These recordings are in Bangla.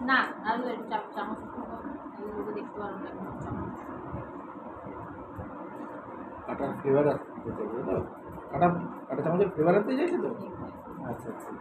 না আর একটু চামচ দেখতে পারো না চামচ কাটার ফ্লেভার আসতে চাইছে তো কাটা কাটা চামচের ফ্লেভার আসতে চাইছে তো আচ্ছা আচ্ছা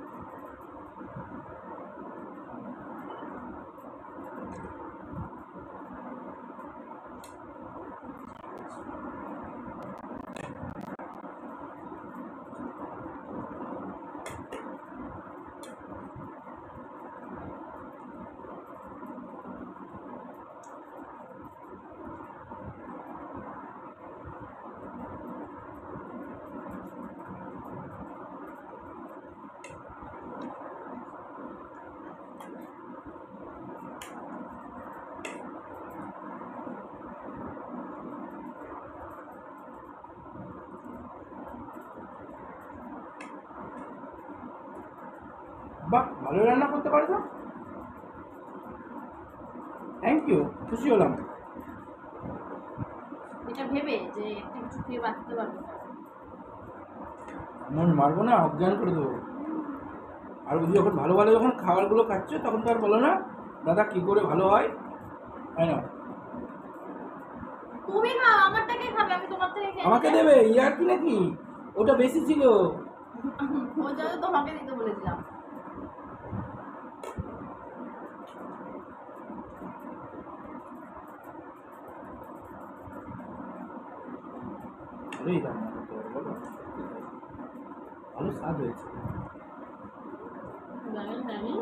বাহ ভালো রান্না করতে পারো তো থ্যাংক ইউ খুশি হলাম এটা ভেবে যে একটা কিছু খেয়ে বাঁচতে পারবো মন মারবো না অজ্ঞান করে দেবো আর ওই যখন ভালো ভালো যখন খাবারগুলো খাচ্ছ তখন তো আর বলো না দাদা কী করে ভালো হয় তাই না তুমি খাও আমারটাকে খাবে আমি তোমার থেকে খেয়ে আমাকে দেবে ইয়ার কি নাকি ওটা বেশি ছিল ওই জন্য তোমাকে দিতে বলেছিলাম ভালোই রান্না করতে পারো বলো ভালো স্বাদ হয়েছে জানি